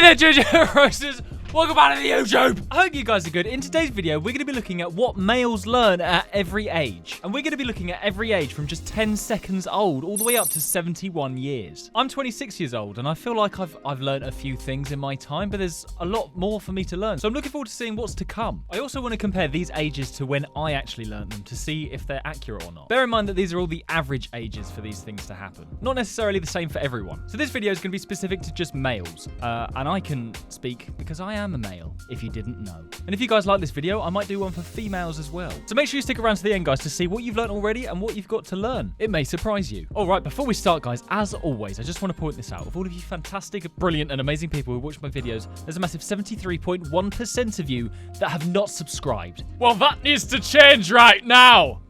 Hey there, JJ Roasters! Welcome back to the YouTube! I hope you guys are good. In today's video, we're going to be looking at what males learn at every age. And we're going to be looking at every age from just 10 seconds old all the way up to 71 years. I'm 26 years old, and I feel like I've learned a few things in my time, but there's a lot more for me to learn. So I'm looking forward to seeing what's to come. I also want to compare these ages to when I actually learned them to see if they're accurate or not. Bear in mind that these are all the average ages for these things to happen. Not necessarily the same for everyone. So this video is going to be specific to just males. And I can speak because I am a male, if you didn't know. And if you guys like this video, I might do one for females as well. So make sure you stick around to the end, guys, to see what you've learned already and what you've got to learn. It may surprise you. All right, before we start, guys, as always, I just want to point this out. Of all of you fantastic, brilliant, and amazing people who watch my videos, there's a massive 73.1% of you that have not subscribed. Well, that needs to change right now.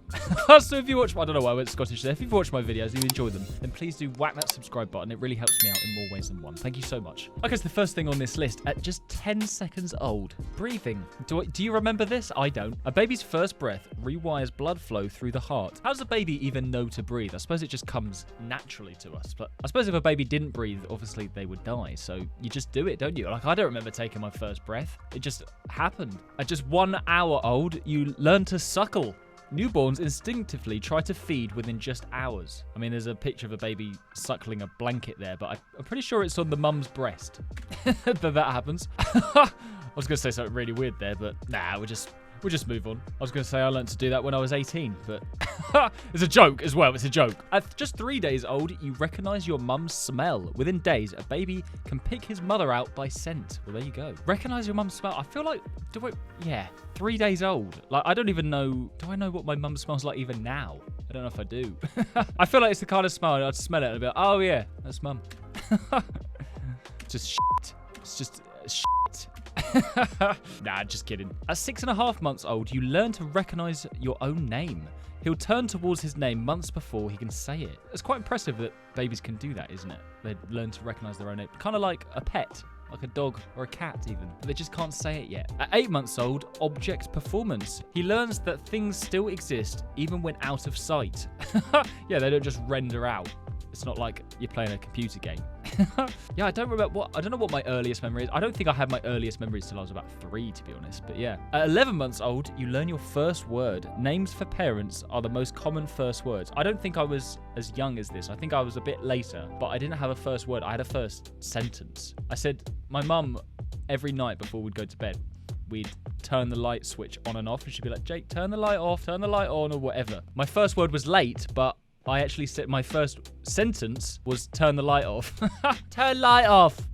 So if you watch, I don't know why I went Scottish there. If you've watched my videos and you enjoy them, then please do whack that subscribe button. It really helps me out in more ways than one. Thank you so much. Okay, so the first thing on this list, at just 10 seconds old, breathing. Do you remember this? I don't. A baby's first breath rewires blood flow through the heart. How does a baby even know to breathe? I suppose it just comes naturally to us. But I suppose if a baby didn't breathe, obviously they would die. So you just do it, don't you? Like, I don't remember taking my first breath. It just happened. At just 1 hour old, you learn to suckle. Newborns instinctively try to feed within just hours. I mean, there's a picture of a baby suckling a blanket there, but I'm pretty sure it's on the mum's breast that happens. I was going to say something really weird there, but nah, we'll just move on. I was going to say I learned to do that when I was 18, but it's a joke as well. It's a joke. At just 3 days old, you recognize your mum's smell. Within days, a baby can pick his mother out by scent. Well, there you go. Recognize your mum's smell. I feel like, yeah, 3 days old. Like, I don't even know, do I know what my mum smells like even now? I don't know if I do. I feel like it's the kind of smell, I'd smell it and I'd be like, oh yeah, that's mum. Just shit. It's just shit. Nah, just kidding. At 6.5 months old, you learn to recognize your own name. He'll turn towards his name months before he can say it. It's quite impressive that babies can do that, isn't it? They learn to recognize their own name. Kind of like a pet, like a dog or a cat even. But they just can't say it yet. At 8 months old, object performance. He learns that things still exist even when out of sight. Yeah, they don't just render out. It's not like you're playing a computer game. Yeah, I don't know what my earliest memory is. I don't think I had my earliest memories till I was about 3, to be honest. But yeah. At 11 months old, you learn your first word. Names for parents are the most common first words. I don't think I was as young as this. I think I was a bit later, but I didn't have a first word. I had a first sentence. I said, my mum, every night before we'd go to bed, we'd turn the light switch on and off, and she'd be like, Jake, turn the light off, turn the light on, or whatever. My first word was late, but I actually said my first sentence was turn the light off. Turn light off.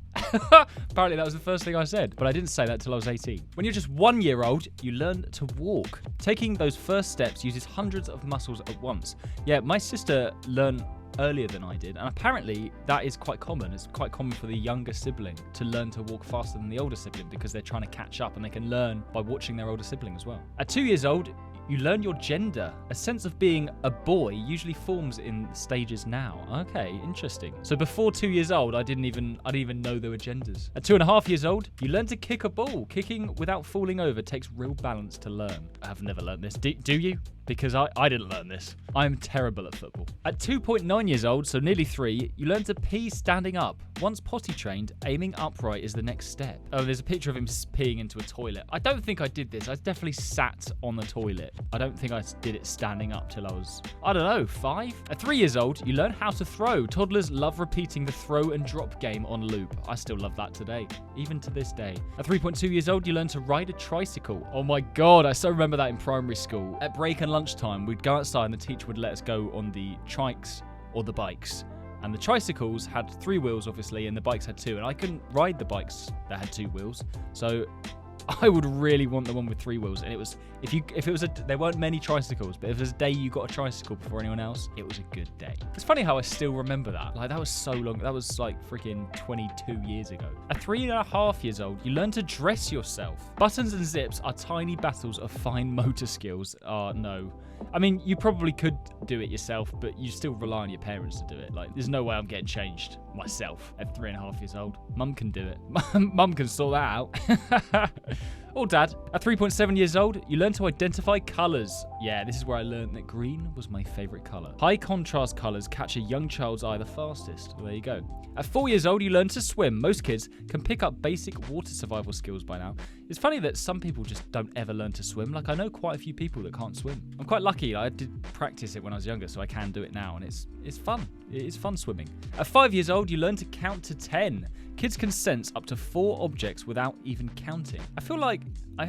Apparently that was the first thing I said, but I didn't say that till I was 18. When you're just 1 year old, you learn to walk. Taking those first steps uses hundreds of muscles at once. Yeah, my sister learned earlier than I did, and apparently that is quite common. It's quite common for the younger sibling to learn to walk faster than the older sibling because they're trying to catch up, and they can learn by watching their older sibling as well. At 2 years old, you learn your gender. A sense of being a boy usually forms in stages now. Okay, interesting. So before 2 years old, I didn't even know there were genders. At 2.5 years old, you learn to kick a ball. Kicking without falling over takes real balance to learn. I've never learned this. Do you? Because I didn't learn this. I'm terrible at football. At 2.9 years old, so nearly 3, you learn to pee standing up. Once potty trained, aiming upright is the next step. Oh, there's a picture of him peeing into a toilet. I don't think I did this. I definitely sat on the toilet. I don't think I did it standing up till I was, I don't know, 5? At 3 years old, you learn how to throw. Toddlers love repeating the throw and drop game on loop. I still love that today, even to this day. At 3.2 years old, you learn to ride a tricycle. Oh my God, I so remember that in primary school. At break and lunchtime, we'd go outside and the teacher would let us go on the trikes or the bikes. And the tricycles had 3 wheels, obviously, and the bikes had 2. And I couldn't ride the bikes that had 2 wheels. So I would really want the one with 3 wheels. And it was, there weren't many tricycles, but if it was a day you got a tricycle before anyone else, it was a good day. It's funny how I still remember that. Like, that was so long. That was like freaking 22 years ago. At 3.5 years old, you learn to dress yourself. Buttons and zips are tiny battles of fine motor skills. No. I mean, you probably could do it yourself, but you still rely on your parents to do it. Like, there's no way I'm getting changed myself at 3.5 years old. Mum can do it. Mum can sort that out. Or dad. At 3.7 years old, you learn to identify colors. Yeah, this is where I learned that green was my favorite color. High contrast colors catch a young child's eye the fastest. Well, there you go. At 4 years old, you learn to swim. Most kids can pick up basic water survival skills by now. It's funny that some people just don't ever learn to swim. Like, I know quite a few people that can't swim. I'm quite lucky. I did practice it when I was younger, so I can do it now, and it's fun. It is fun swimming. At 5 years old, you learn to count to 10. Kids can sense up to 4 objects without even counting. I feel like, I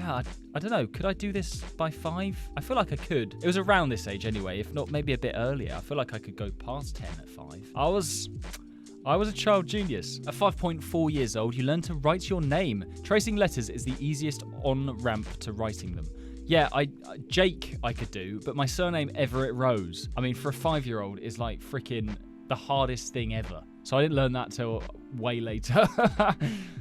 don't know, could I do this by 5? I feel like I could. It was around this age anyway, if not maybe a bit earlier. I feel like I could go past 10 at 5. I was a child genius. At 5.4 years old, you learn to write your name. Tracing letters is the easiest on-ramp to writing them. Yeah, Jake I could do, but my surname Everett Rose, I mean, for a 5-year-old is like freaking the hardest thing ever. So I didn't learn that till way later.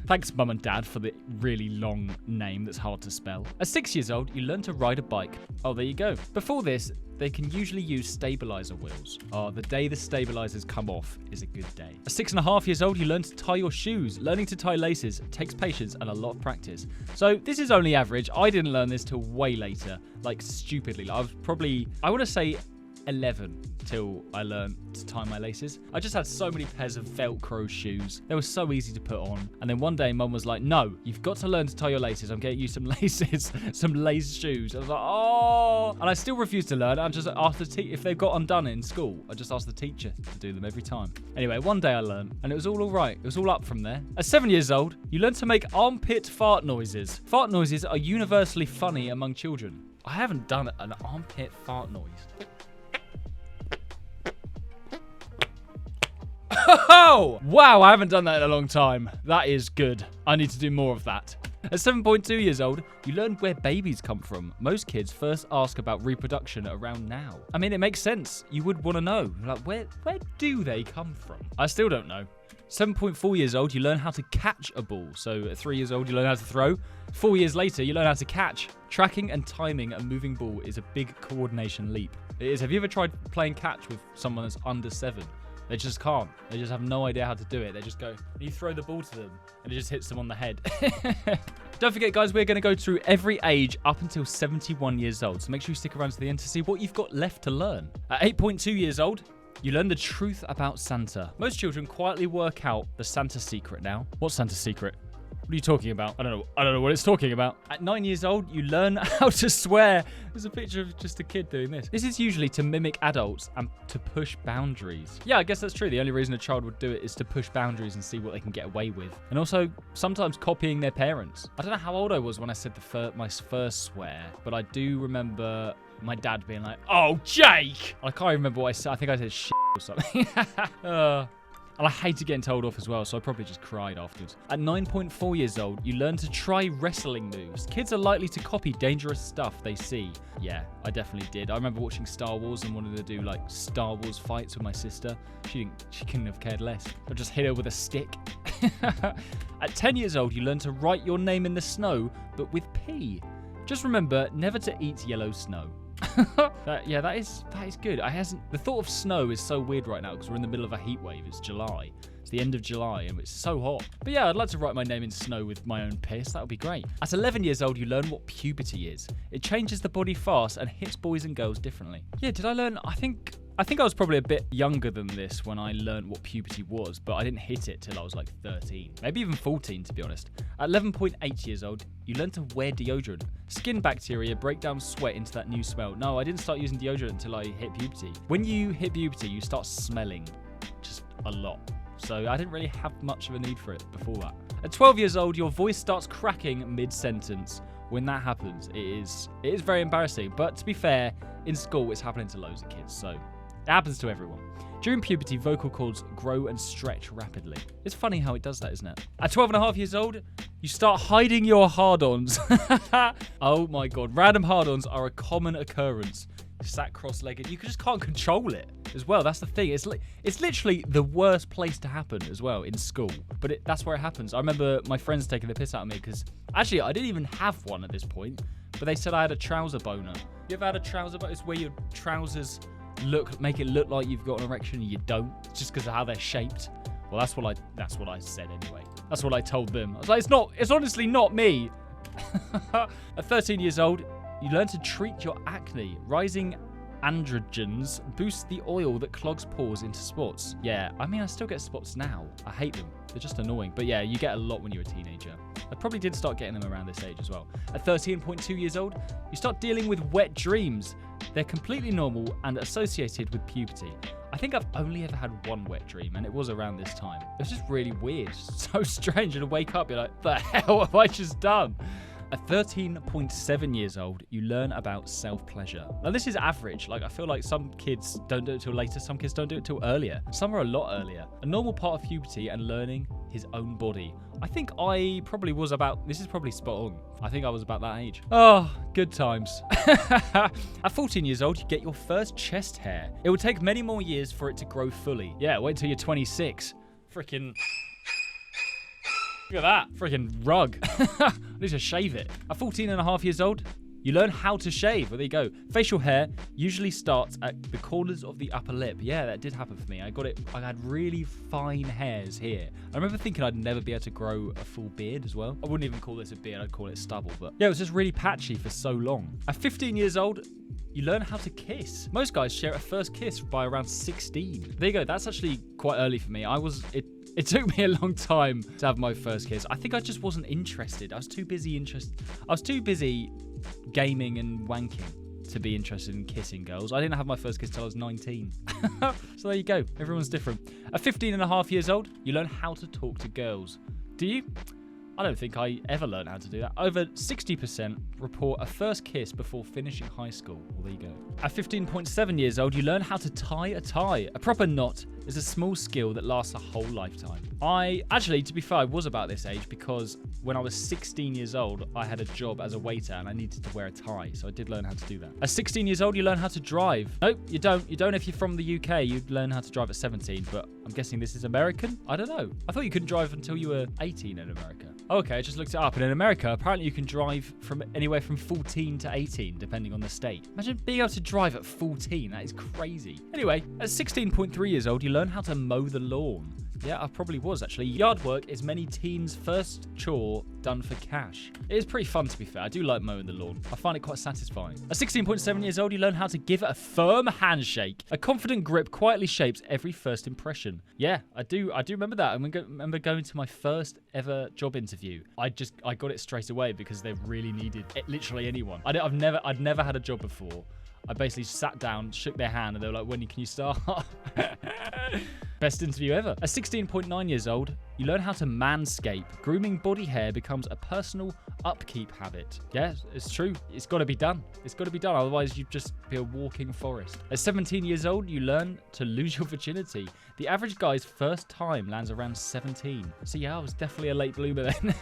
Thanks, Mum and Dad, for the really long name that's hard to spell. At 6 years old, you learn to ride a bike. Oh, there you go. Before this, they can usually use stabilizer wheels. Oh, the day the stabilizers come off is a good day. At 6.5 years old, you learn to tie your shoes. Learning to tie laces takes patience and a lot of practice. So this is only average. I didn't learn this till way later, like stupidly. I want to say 11 till I learned to tie my laces. I just had so many pairs of Velcro shoes. They were so easy to put on. And then one day Mum was like, no, you've got to learn to tie your laces. I'm getting you some laces, some lace shoes. I was like, oh. And I still refused to learn. I just asked if they've got undone in school, I just asked the teacher to do them every time. Anyway, one day I learned and it was all right. It was all up from there. At 7 years old, you learn to make armpit fart noises. Fart noises are universally funny among children. I haven't done an armpit fart noise. Oh, wow, I haven't done that in a long time. That is good. I need to do more of that. At 7.2 years old, you learn where babies come from. Most kids first ask about reproduction around now. I mean, it makes sense. You would want to know. Like, where do they come from? I still don't know. 7.4 years old, you learn how to catch a ball. So at 3 years old, you learn how to throw. 4 years later, you learn how to catch. Tracking and timing a moving ball is a big coordination leap. It is. Have you ever tried playing catch with someone that's under 7? They just can't. They just have no idea how to do it. They just go, you throw the ball to them, and it just hits them on the head. Don't forget, guys, we're going to go through every age up until 71 years old. So make sure you stick around to the end to see what you've got left to learn. At 8.2 years old, you learn the truth about Santa. Most children quietly work out the Santa secret now. What's Santa's secret? What are you talking about? I don't know what it's talking about. At 9 years old, you learn how to swear. There's a picture of just a kid doing this. This is usually to mimic adults and to push boundaries. Yeah, I guess that's true. The only reason a child would do it is to push boundaries and see what they can get away with. And also, sometimes copying their parents. I don't know how old I was when I said my first swear, but I do remember my dad being like, oh, Jake! I can't remember what I said. I think I said shit or something. And I hated getting told off as well, so I probably just cried afterwards. At 9.4 years old, you learn to try wrestling moves. Kids are likely to copy dangerous stuff they see. Yeah, I definitely did. I remember watching Star Wars and wanted to do like Star Wars fights with my sister. She couldn't have cared less. I just hit her with a stick. At 10 years old, you learn to write your name in the snow, but with P. Just remember never to eat yellow snow. That is good. The thought of snow is so weird right now because we're in the middle of a heat wave. It's July. It's the end of July and it's so hot. But yeah, I'd like to write my name in snow with my own piss. That would be great. At 11 years old, you learn what puberty is. It changes the body fast and hits boys and girls differently. Yeah, did I learn? I think I was probably a bit younger than this when I learned what puberty was, but I didn't hit it till I was like 13. Maybe even 14, to be honest. At 11.8 years old, you learn to wear deodorant. Skin bacteria break down sweat into that new smell. No, I didn't start using deodorant until I hit puberty. When you hit puberty, you start smelling just a lot. So I didn't really have much of a need for it before that. At 12 years old, your voice starts cracking mid-sentence. When that happens, it is very embarrassing. But to be fair, in school, it's happening to loads of kids, so it happens to everyone. During puberty, vocal cords grow and stretch rapidly. It's funny how it does that, isn't it? At 12.5 years old, you start hiding your hard-ons. Oh my god, random hard-ons are a common occurrence. Sat cross-legged, you just can't control it as well. That's the thing. It's literally the worst place to happen as well in school. But that's where it happens. I remember my friends taking the piss out of me because actually I didn't even have one at this point. But they said I had a trouser boner. You ever had a trouser boner? It's where your trousers make it look like you've got an erection and you don't, just because of how they're shaped. Well, that's what I said anyway. That's what I told them. I was like, it's honestly not me. At 13 years old, you learn to treat your acne. Rising androgens boost the oil that clogs pores into spots. Yeah, I mean, I still get spots now. I hate them. They're just annoying. But yeah, you get a lot when you're a teenager. I probably did start getting them around this age as well. At 13.2 years old, you start dealing with wet dreams. They're completely normal and associated with puberty. I think I've only ever had one wet dream, and it was around this time. It was just really weird, so strange, and to wake up, you're like, the hell have I just done? At 13.7 years old, you learn about self-pleasure. Now, this is average. Like, I feel like some kids don't do it till later, some kids don't do it till earlier. Some are a lot earlier. A normal part of puberty and learning his own body. I think I probably was about, this is probably spot on. I think I was about that age. Oh, good times. At 14 years old, you get your first chest hair. It will take many more years for it to grow fully. Yeah, wait till you're 26. Freaking... Look at that. Freaking rug. I need to shave it. At 14 and a half years old, you learn how to shave. Well, there you go. Facial hair usually starts at the corners of the upper lip. Yeah, that did happen for me. I had really fine hairs here. I remember thinking I'd never be able to grow a full beard as well. I wouldn't even call this a beard. I'd call it stubble. But yeah, it was just really patchy for so long. At 15 years old, you learn how to kiss. Most guys share a first kiss by around 16. There you go. That's actually quite early for me. It took me a long time to have my first kiss. I think I just wasn't interested. I was too busy gaming and wanking to be interested in kissing girls. I didn't have my first kiss till I was 19. So there you go. Everyone's different. At 15 and a half years old, you learn how to talk to girls. Do you? I don't think I ever learned how to do that. Over 60% report a first kiss before finishing high school. Well, there you go. At 15.7 years old, you learn how to tie a tie. A proper knot is a small skill that lasts a whole lifetime. To be fair, I was about this age because when I was 16 years old, I had a job as a waiter and I needed to wear a tie. So I did learn how to do that. At 16 years old, you learn how to drive. Nope, you don't. You don't if you're from the UK. You learn how to drive at 17, but I'm guessing this is American? I don't know. I thought you couldn't drive until you were 18 in America. Okay, I just looked it up. And in America, apparently you can drive from anywhere from 14 to 18, depending on the state. Imagine being able to drive at 14. That is crazy. Anyway, at 16.3 years old, you learn how to mow the lawn. Yeah, I probably was, actually. Yard work is many teens' first chore done for cash. It is pretty fun, to be fair. I do like mowing the lawn. I find it quite satisfying. At 16.7 years old, you learn how to give a firm handshake. A confident grip quietly shapes every first impression. Yeah, I do remember that. I remember going to my first ever job interview. I got it straight away because they really needed literally anyone. I'd never had a job before. I basically sat down, shook their hand, and they were like, when can you start? Best interview ever. At 16.9 years old, you learn how to manscape. Grooming body hair becomes a personal upkeep habit. Yeah, it's true. It's got to be done. It's got to be done. Otherwise, you'd just be a walking forest. At 17 years old, you learn to lose your virginity. The average guy's first time lands around 17. So yeah, I was definitely a late bloomer then.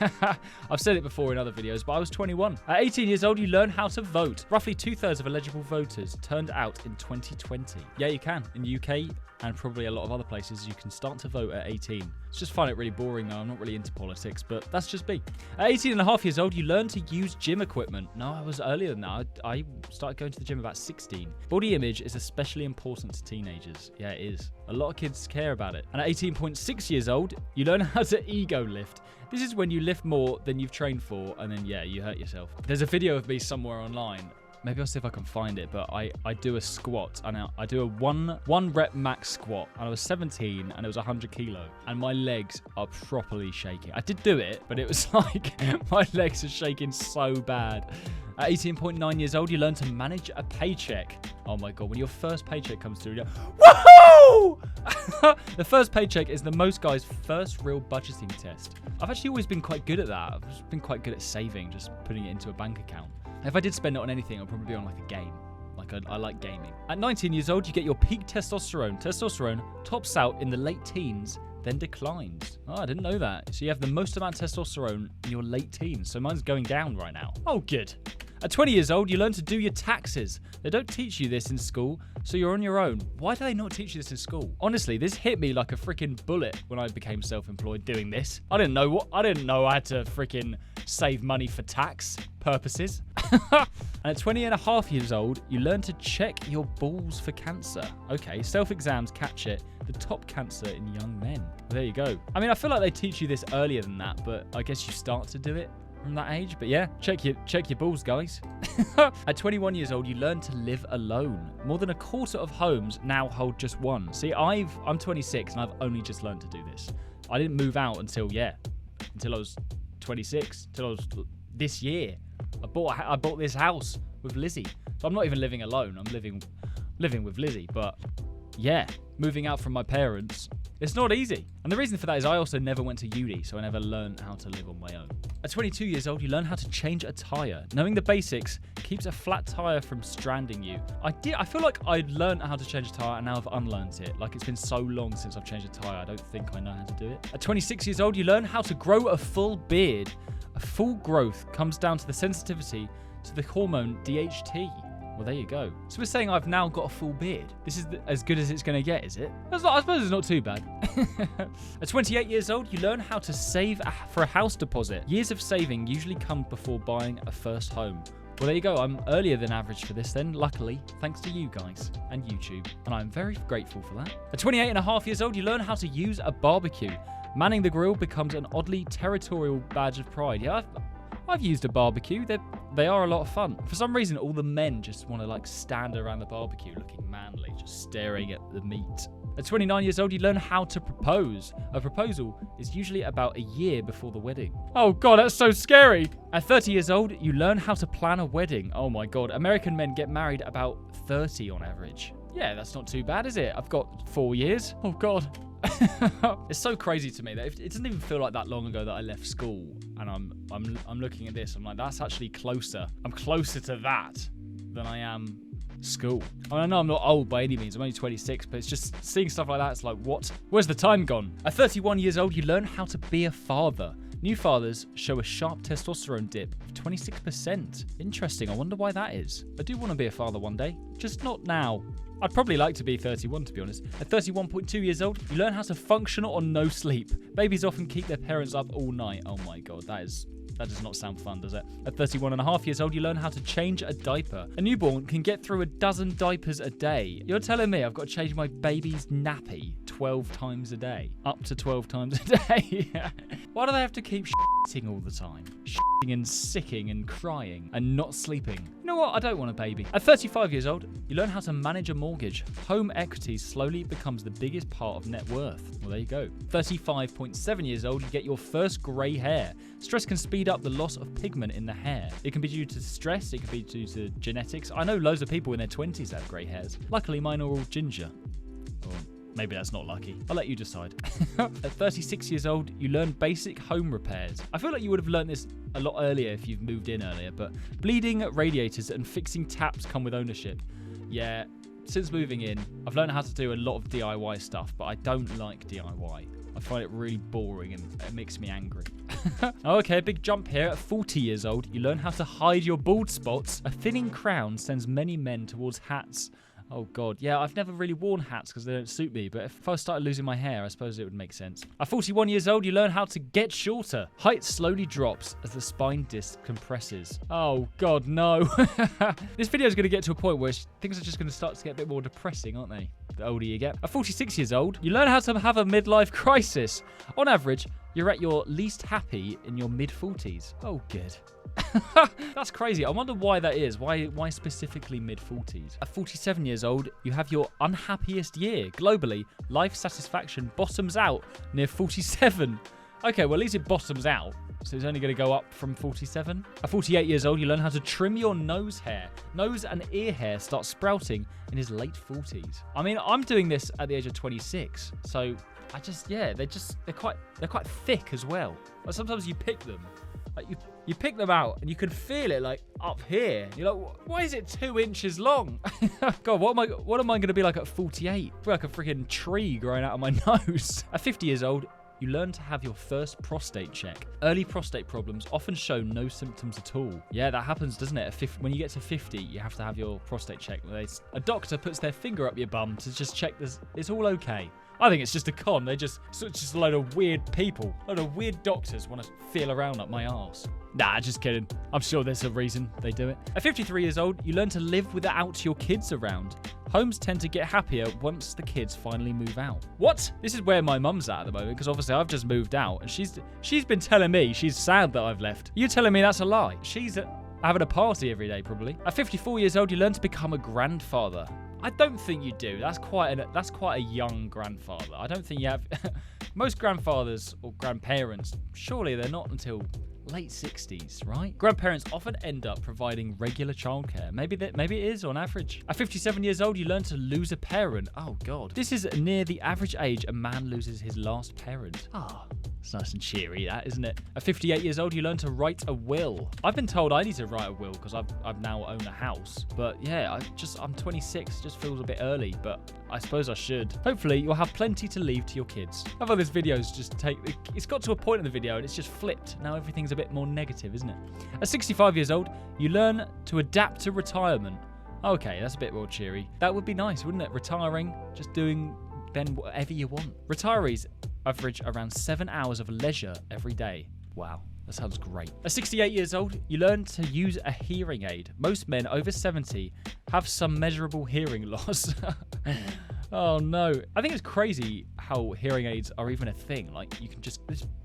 I've said it before in other videos, but I was 21. At 18 years old, you learn how to vote. Roughly 2/3 of eligible voters turned out in 2020. Yeah, you can. In the UK and probably a lot of other places, you can start to vote at 18. It's just find it really boring though. I'm not really into politics, but that's just me. At 18 and a half years old, you learn to use gym equipment. No, I was earlier than that. I started going to the gym about 16. Body image is especially important to teenagers. Yeah, it is. A lot of kids care about it. And at 18.6 years old, you learn how to ego lift. This is when you lift more than you've trained for, and then, yeah, you hurt yourself. There's a video of me somewhere online. Maybe I'll see if I can find it, but I do a squat. I do a one rep max squat, and I was 17, and it was 100 kilo, and my legs are properly shaking. I did do it, but it was like my legs are shaking so bad. At 18.9 years old, you learn to manage a paycheck. Oh my God, when your first paycheck comes through, you're woohoo! The first paycheck is the most guys' first real budgeting test. I've actually always been quite good at that. I've just been quite good at saving, just putting it into a bank account. If I did spend it on anything, I'll probably be on like a game. I like gaming. At 19 years old, you get your peak testosterone. Testosterone tops out in the late teens, then declines. Oh, I didn't know that. So you have the most amount of testosterone in your late teens. So mine's going down right now. Oh, good. At 20 years old, you learn to do your taxes. They don't teach you this in school, so you're on your own. Why do they not teach you this in school? Honestly, this hit me like a freaking bullet when I became self-employed doing this. I didn't know I had to freaking save money for tax purposes. And at 20 and a half years old, you learn to check your balls for cancer. Okay, self-exams catch it. The top cancer in young men. There you go. I mean, I feel like they teach you this earlier than that, but I guess you start to do it from that age. But yeah, check your balls, guys. At 21 years old, you learn to live alone. More than a quarter of homes now hold just one. See, I'm 26 and I've only just learned to do this. I didn't move out until I was 26, till I was this year. I bought this house with Lizzie. So I'm not even living alone. I'm living with Lizzie. But yeah, moving out from my parents, it's not easy. And the reason for that is I also never went to uni, so I never learned how to live on my own. At 22 years old, you learn how to change a tire. Knowing the basics keeps a flat tire from stranding you. I feel like I'd learned how to change a tire and now I've unlearned it. Like, it's been so long since I've changed a tire, I don't think I know how to do it. At 26 years old, you learn how to grow a full beard. A full growth comes down to the sensitivity to the hormone DHT. Well, there you go. So we're saying I've now got a full beard. This is as good as it's going to get, is it? I suppose it's not too bad. At 28 years old, you learn how to save for a house deposit. Years of saving usually come before buying a first home. Well, there you go. I'm earlier than average for this then, luckily, thanks to you guys and YouTube. And I'm very grateful for that. At 28 and a half years old, you learn how to use a barbecue. Manning the grill becomes an oddly territorial badge of pride. Yeah, I've used a barbecue. They are a lot of fun. For some reason, all the men just want to like stand around the barbecue looking manly, just staring at the meat. At 29 years old, you learn how to propose. A proposal is usually about a year before the wedding. Oh God, that's so scary. At 30 years old, you learn how to plan a wedding. Oh my God, American men get married about 30 on average. Yeah, that's not too bad, is it? I've got 4 years. Oh God. It's so crazy to me that it doesn't even feel like that long ago that I left school, and I'm looking at this. I'm like, that's actually closer. I'm closer to that than I am school. I know I'm not old by any means. I'm only 26, but it's just seeing stuff like that. It's like, what? Where's the time gone? At 31 years old, you learn how to be a father. New fathers show a sharp testosterone dip of 26%. Interesting. I wonder why that is. I do want to be a father one day, just not now. I'd probably like to be 31, to be honest. At 31.2 years old, you learn how to function on no sleep. Babies often keep their parents up all night. Oh my God, that does not sound fun, does it? At 31 and a half years old, you learn how to change a diaper. A newborn can get through a dozen diapers a day. You're telling me I've got to change my baby's nappy 12 times a day? Up to 12 times a day? Why do they have to keep shitting all the time? Shitting and sicking and crying and not sleeping. You know what? I don't want a baby. At 35 years old, you learn how to manage a mortgage. Home equity slowly becomes the biggest part of net worth. Well, there you go. 35.7 years old, you get your first grey hair. Stress can speed up the loss of pigment in the hair. It can be due to stress, it can be due to genetics. I know loads of people in their 20s have grey hairs. Luckily, mine are all ginger. Or maybe that's not lucky. I'll let you decide. At 36 years old, you learn basic home repairs. I feel like you would have learned this a lot earlier if you've moved in earlier, but bleeding radiators and fixing taps come with ownership. Yeah, since moving in, I've learned how to do a lot of DIY stuff, but I don't like DIY. I find it really boring and it makes me angry. Okay, big jump here. At 40 years old, you learn how to hide your bald spots. A thinning crown sends many men towards hats. Oh God, yeah, I've never really worn hats because they don't suit me, but if I started losing my hair, I suppose it would make sense. At 41 years old, you learn how to get shorter. Height slowly drops as the spine disc compresses. Oh God, no. This video is going to get to a point where things are just going to start to get a bit more depressing, aren't they? The older you get. At 46 years old, you learn how to have a midlife crisis. On average, you're at your least happy in your mid-40s. Oh, good. That's crazy. I wonder why that is. Why specifically mid-40s? At 47 years old, you have your unhappiest year. Globally, life satisfaction bottoms out near 47. Okay, well, at least it bottoms out. So it's only going to go up from 47. At 48 years old, you learn how to trim your nose hair. Nose and ear hair start sprouting in his late 40s. I mean, I'm doing this at the age of 26. So they're quite thick as well. But sometimes you pick them. Like you pick them out and you can feel it like up here. You're like, why is it 2 inches long? God, what am I going to be like at 48? I feel like a freaking tree growing out of my nose. At 50 years old, you learn to have your first prostate check. Early prostate problems often show no symptoms at all. Yeah, that happens, doesn't it? When you get to 50, you have to have your prostate check. A doctor puts their finger up your bum to just check it's all okay. I think it's just a con. It's just a load of weird people. A load of weird doctors want to feel around up my arse. Nah, just kidding. I'm sure there's a reason they do it. At 53 years old, you learn to live without your kids around. Homes tend to get happier once the kids finally move out. What? This is where my mum's at the moment, because obviously I've just moved out, and she's been telling me she's sad that I've left. You telling me that's a lie? She's having a party every day, probably. At 54 years old, you learn to become a grandfather. I don't think you do. That's quite a young grandfather. I don't think you have... Most grandfathers or grandparents, surely they're not until late 60s, right? Grandparents often end up providing regular childcare. Maybe it is on average. At 57 years old, you learn to lose a parent. Oh, God. This is near the average age a man loses his last parent. Ah. It's nice and cheery, that, isn't it? At 58 years old, you learn to write a will. I've been told I need to write a will because I've now own a house. But yeah, I'm 26, just feels a bit early, but I suppose I should. Hopefully, you'll have plenty to leave to your kids. I thought this video's it's got to a point in the video and it's just flipped. Now everything's a bit more negative, isn't it? At 65 years old, you learn to adapt to retirement. Okay, that's a bit more cheery. That would be nice, wouldn't it? Retiring, just doing then whatever you want. Retirees average around 7 hours of leisure every day. Wow, that sounds great. At 68 years old, you learn to use a hearing aid. Most men over 70 have some measurable hearing loss. Oh no. I think it's crazy how hearing aids are even a thing. Like, you can just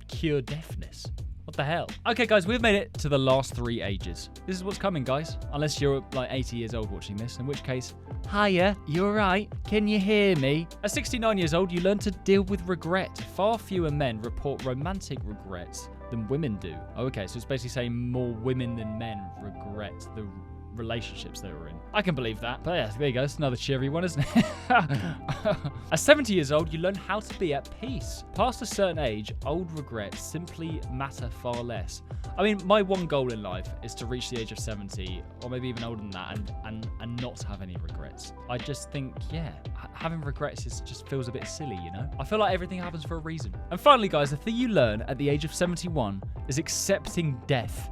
cure deafness. What the hell? Okay, guys, we've made it to the last 3 ages. This is what's coming, guys. Unless you're like 80 years old watching this, in which case, hiya, you alright? Can you hear me? At 69 years old, you learn to deal with regret. Far fewer men report romantic regrets than women do. Oh, okay, so it's basically saying more women than men regret the relationships they were in. I can believe that. But yeah, there you go. It's another cheery one, isn't it? At 70 years old, you learn how to be at peace. Past a certain age, old regrets simply matter far less. I mean, my one goal in life is to reach the age of 70, or maybe even older than that, and not have any regrets. I just think, yeah, having regrets just feels a bit silly, you know? I feel like everything happens for a reason. And finally, guys, the thing you learn at the age of 71 is accepting death.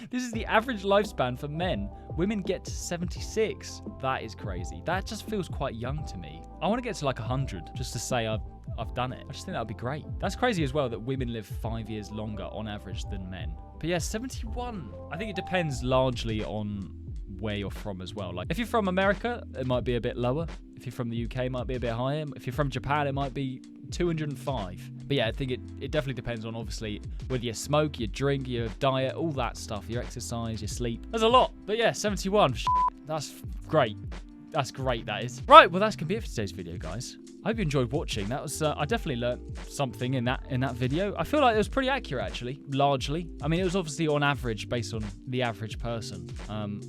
This is the average lifespan for men. Women get to 76. That is crazy. That just feels quite young to me. I want to get to like 100 just to say I've done it. I just think that would be great. That's crazy as well that women live 5 years longer on average than men. But yeah, 71. I think it depends largely on where you're from as well. Like, if you're from America, it might be a bit lower. If you're from the UK, it might be a bit higher. If you're from Japan, it might be 205. But yeah, I think it definitely depends on, obviously, whether you smoke, you drink, your diet, all that stuff, your exercise, your sleep. There's a lot. But yeah, 71. That's great. That's great, that is. Right, well, that's going to be it for today's video, guys. I hope you enjoyed watching. That was I definitely learned something in that video. I feel like it was pretty accurate, actually, largely. I mean, it was obviously on average based on the average person, and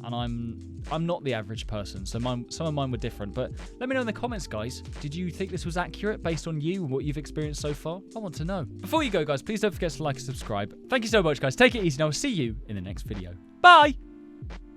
I'm not the average person, so some of mine were different. But let me know in the comments, guys. Did you think this was accurate based on you and what you've experienced so far? I want to know. Before you go, guys, please don't forget to like and subscribe. Thank you so much, guys. Take it easy, and I'll see you in the next video. Bye.